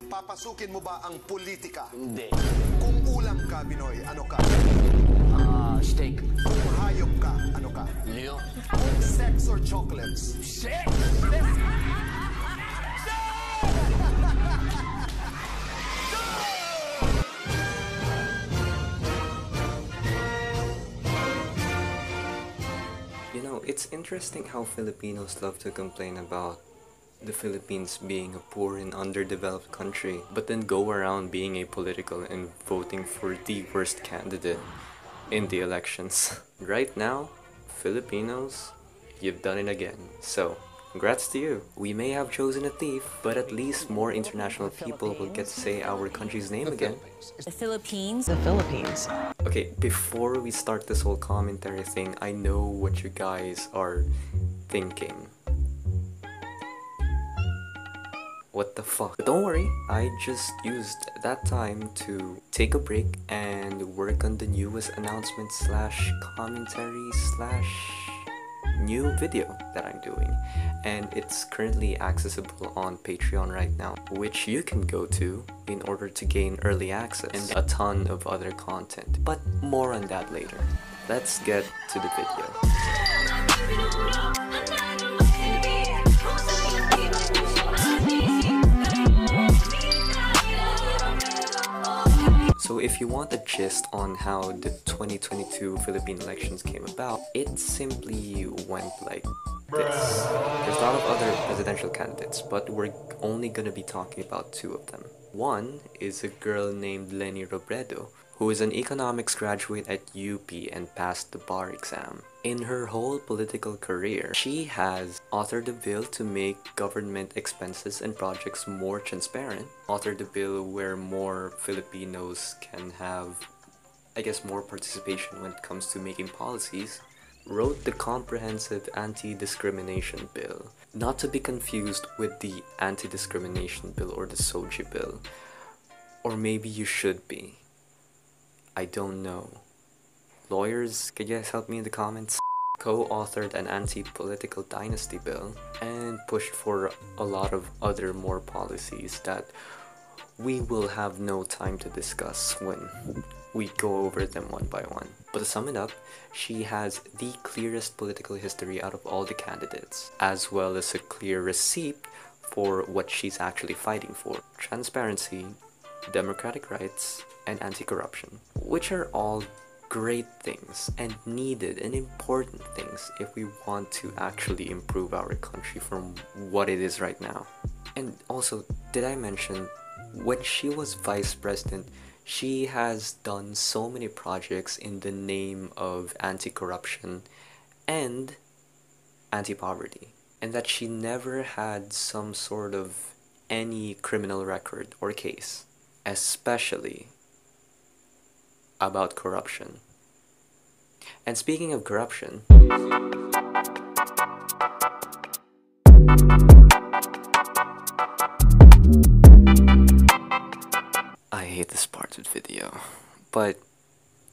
Papasukin mo ba ang politika? Hindi. Kung ulam ka, Binoy, ano ka? Steak. Kung hayop ka, ano ka? Leon. Kung sex or chocolates? Sex! You know, it's interesting how Filipinos love to complain about the Philippines being a poor and underdeveloped country, but then go around being apolitical and voting for the worst candidate in the elections. Right now, Filipinos, you've done it again. So, congrats to you. We may have chosen a thief, but at least more international people will get to say our country's name again. The Philippines. The Philippines. Okay, before we start this whole commentary thing, I know what you guys are thinking. What the fuck? But don't worry, I just used that time to take a break and work on the newest announcement slash commentary slash new video that I'm doing, and it's currently accessible on Patreon right now, which you can go to in order to gain early access and a ton of other content, but more on that later. Let's get to the video. So if you want a gist on how the 2022 Philippine elections came about, it simply went like this. There's a lot of other presidential candidates, but we're only gonna be talking about two of them. One is a girl named Leni Robredo, who is an economics graduate at UP and passed the bar exam. In her whole political career, she has authored a bill to make government expenses and projects more transparent, authored a bill where more Filipinos can have, I guess, more participation when it comes to making policies, wrote the comprehensive anti-discrimination bill, not to be confused with the anti-discrimination bill or the Soji bill, or maybe you should be. I don't know. Lawyers, could you guys help me in the comments? Co-authored an anti-political dynasty bill and pushed for a lot of other more policies that we will have no time to discuss when we go over them one by one. But to sum it up, she has the clearest political history out of all the candidates, as well as a clear receipt for what she's actually fighting for: transparency, democratic rights, and anti-corruption, which are all great things and needed and important things if we want to actually improve our country from what it is right now. And also, did I mention, when she was vice president, she has done so many projects in the name of anti-corruption and anti-poverty, and that she never had some sort of any criminal record or case, especially about corruption. And speaking of corruption, I hate this part of the video, but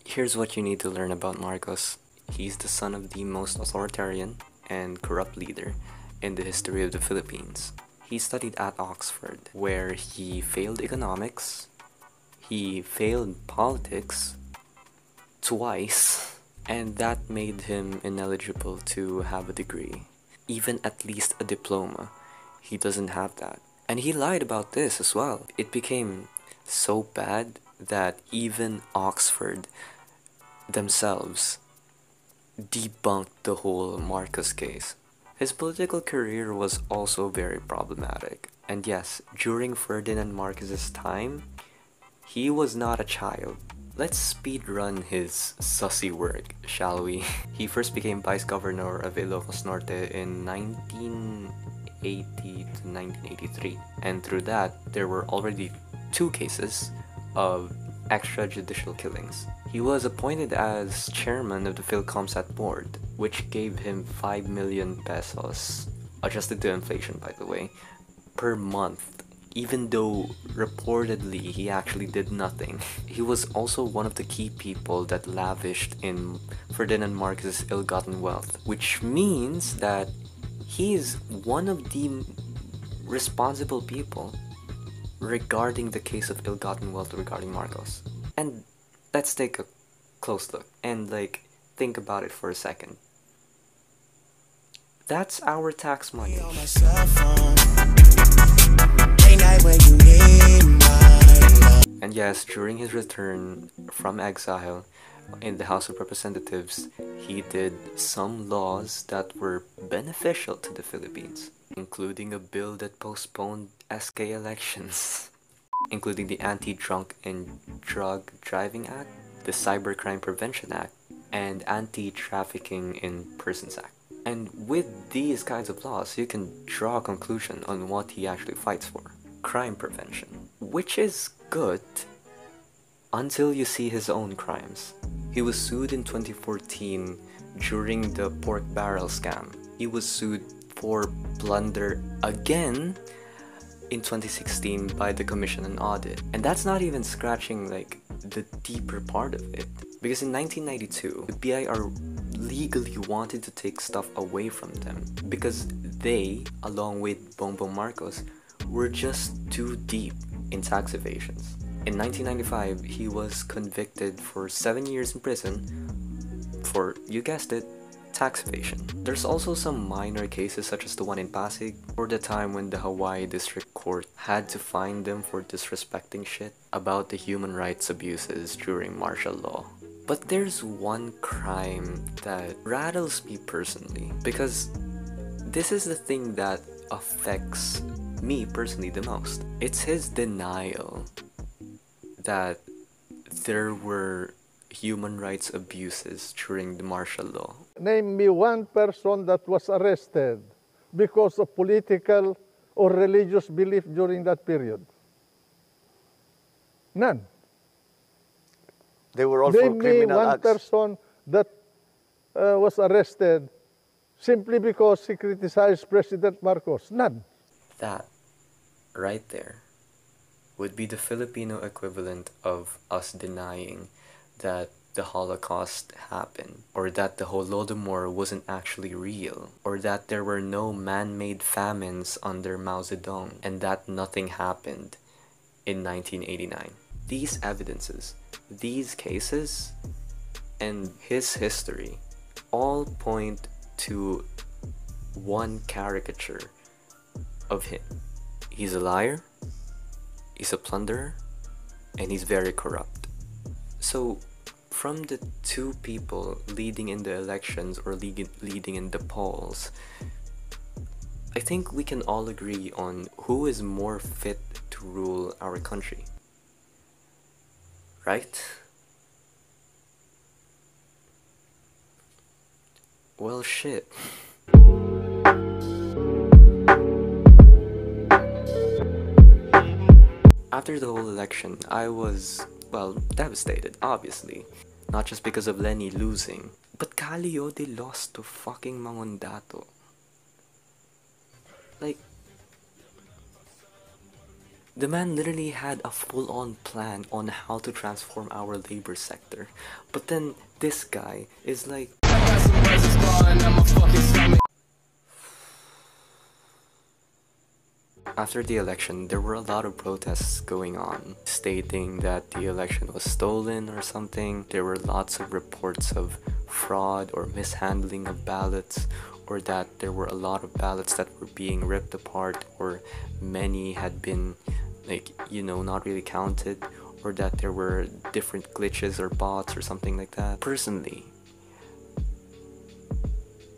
here's what you need to learn about Marcos. He's the son of the most authoritarian and corrupt leader in the history of the Philippines. He studied at Oxford, where he failed economics, he failed politics twice, and that made him ineligible to have a degree, even at least a diploma. He doesn't have that. And he lied about this as well. It became so bad that even Oxford themselves debunked the whole Marcos case. His political career was also very problematic. And yes, during Ferdinand Marcos's time, he was not a child. Let's speedrun his sussy work, shall we? He first became vice governor of Ilocos Norte in 1980 to 1983. And through that, there were already 2 cases of extrajudicial killings. He was appointed as chairman of the PhilComsat board, which gave him 5 million pesos, adjusted to inflation by the way, per month, even though reportedly he actually did nothing. He was also one of the key people that lavished in Ferdinand Marcos's ill-gotten wealth, which means that he is one of the responsible people regarding the case of ill-gotten wealth regarding Marcos. And let's take a close look and think about it for a second. That's our tax money. And yes, during his return from exile in the House of Representatives, he did some laws that were beneficial to the Philippines, including a bill that postponed SK elections, including the Anti-Drunk and Drug Driving Act, the Cybercrime Prevention Act, and Anti-Trafficking in Persons Act. And with these kinds of laws, you can draw a conclusion on what he actually fights for. Crime prevention. Which is good until you see his own crimes. He was sued in 2014 during the pork barrel scam. He was sued for plunder again in 2016 by the Commission on Audit. And that's not even scratching the deeper part of it. Because in 1992, the BIR legally wanted to take stuff away from them because they, along with Bongbong Marcos, were just too deep in tax evasions. In 1995, he was convicted for 7 years in prison for, you guessed it, tax evasion. There's also some minor cases such as the one in Pasig, or the time when the Hawaii District Court had to fine them for disrespecting shit about the human rights abuses during martial law. But there's one crime that rattles me personally, because this is the thing that affects me personally the most. It's his denial that there were human rights abuses during the martial law. Name me one person that was arrested because of political or religious belief during that period. None. They were all for Name me criminal one acts. person that was arrested simply because he criticized President Marcos. None. That, right there, would be the Filipino equivalent of us denying that the Holocaust happened, or that the Holodomor wasn't actually real, or that there were no man-made famines under Mao Zedong, and that nothing happened in 1989. These evidences, these cases, and his history all point to one caricature of him. He's a liar, he's a plunderer, and he's very corrupt. So, from the two people leading in the elections or leading in the polls, I think we can all agree on who is more fit to rule our country. Right? Well, shit. After the whole election, I was, well, devastated, obviously. Not just because of Leni losing, but Calio, they lost to fucking Mangondato. Like, the man literally had a full-on plan on how to transform our labor sector. But then this guy is like, after the election, there were a lot of protests going on, stating that the election was stolen or something. There were lots of reports of fraud or mishandling of ballots, or that there were a lot of ballots that were being ripped apart, or many had been, not really counted, or that there were different glitches or bots or something like that. Personally,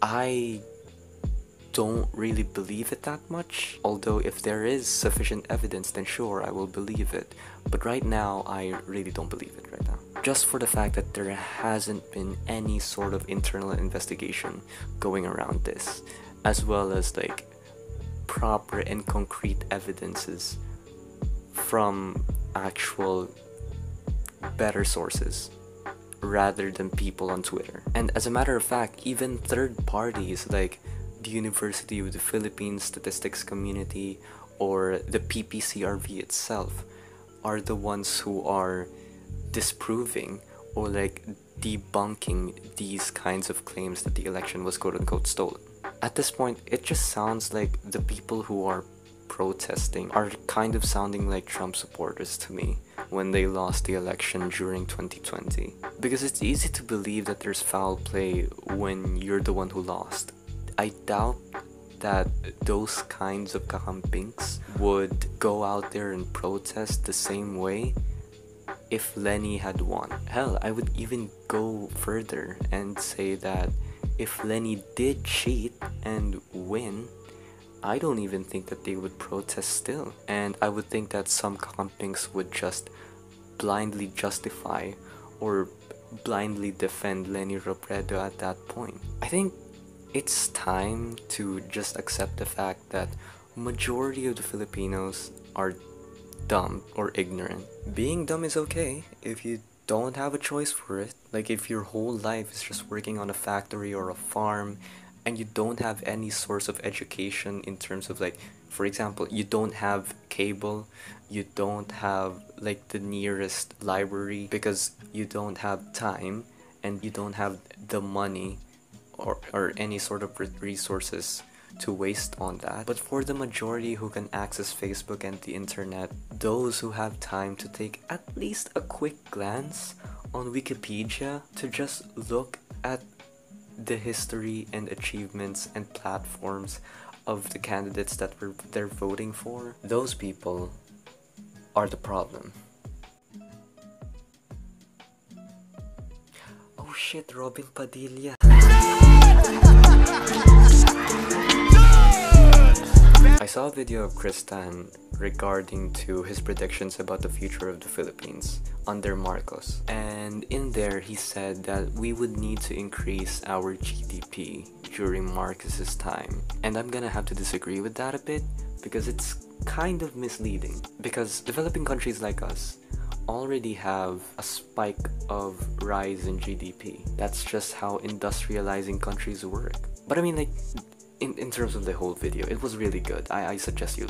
I don't really believe it that much, although if there is sufficient evidence, then sure, I will believe it. But right now, I really don't believe it right now. Just for the fact that there hasn't been any sort of internal investigation going around this, as well as proper and concrete evidences from actual better sources rather than people on Twitter. And as a matter of fact, even third parties like the University of the Philippines Statistics Community or the PPCRV itself are the ones who are disproving or debunking these kinds of claims that the election was quote-unquote stolen. At this point, it just sounds like the people who are protesting are kind of sounding like Trump supporters to me when they lost the election during 2020. Because it's easy to believe that there's foul play when you're the one who lost. I doubt that those kinds of kakampings would go out there and protest the same way if Leni had won. Hell, I would even go further and say that if Leni did cheat and win, I don't even think that they would protest still. And I would think that some kakampings would just blindly justify or blindly defend Leni Robredo at that point. I think it's time to just accept the fact that majority of the Filipinos are dumb or ignorant. Being dumb is okay if you don't have a choice for it. Like if your whole life is just working on a factory or a farm and you don't have any source of education in terms of, like, for example, you don't have cable, you don't have like the nearest library because you don't have time and you don't have the money or any sort of resources to waste on that. But for the majority who can access Facebook and the internet, those who have time to take at least a quick glance on Wikipedia to just look at the history and achievements and platforms of the candidates that they're voting for, those people are the problem. Oh shit, Robin Padilla. I saw a video of Kristan regarding to his predictions about the future of the Philippines under Marcos, and in there he said that we would need to increase our GDP during Marcos's time, and I'm gonna have to disagree with that a bit because it's kind of misleading, because developing countries like us already have a spike of rise in GDP. That's just how industrializing countries work. But I mean, like, in terms of the whole video, it was really good. I suggest you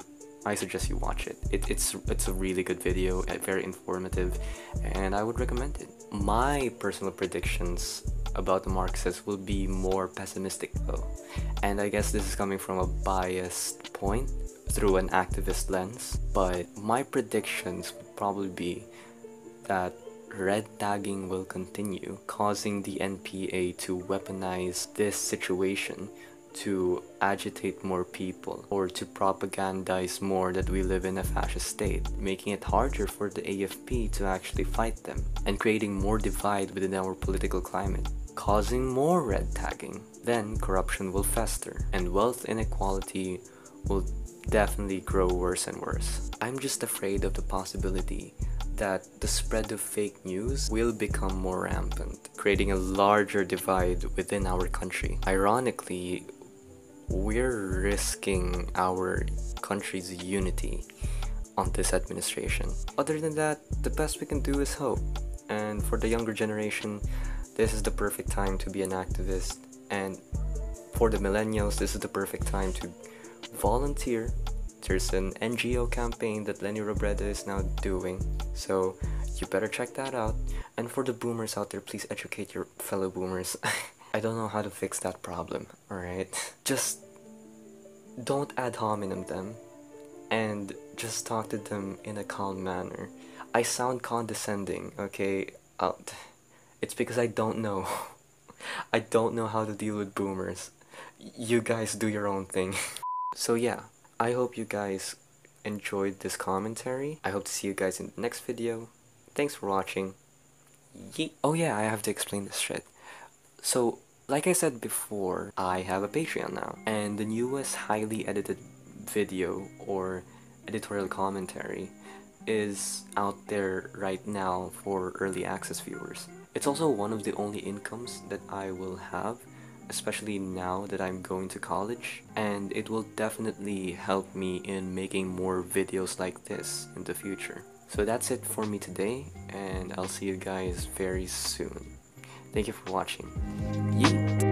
watch it. It's a really good video, very informative, and I would recommend it. My personal predictions about the Marxists will be more pessimistic though, and I guess this is coming from a biased point through an activist lens, but my predictions would probably be that red tagging will continue, causing the NPA to weaponize this situation to agitate more people or to propagandize more that we live in a fascist state, making it harder for the AFP to actually fight them and creating more divide within our political climate, causing more red tagging. Then corruption will fester and wealth inequality will definitely grow worse and worse. I'm just afraid of the possibility that the spread of fake news will become more rampant, creating a larger divide within our country. Ironically, we're risking our country's unity on this administration. Other than that, the best we can do is hope. And for the younger generation, this is the perfect time to be an activist. And for the millennials, this is the perfect time to volunteer. There's an NGO campaign that Leni Robredo is now doing, so you better check that out. And for the boomers out there, please educate your fellow boomers. I don't know how to fix that problem, alright? Just don't ad hominem them and just talk to them in a calm manner. I sound condescending, okay? It's because I don't know. I don't know how to deal with boomers. You guys do your own thing. So yeah, I hope you guys enjoyed this commentary. I hope to see you guys in the next video. Thanks for watching. Oh yeah, I have to explain this shit. So, like I said before, I have a Patreon now, and the newest highly edited video or editorial commentary is out there right now for early access viewers. It's also one of the only incomes that I will have, especially now that I'm going to college, and it will definitely help me in making more videos like this in the future. So that's it for me today, and I'll see you guys very soon. Thank you for watching. Yeet!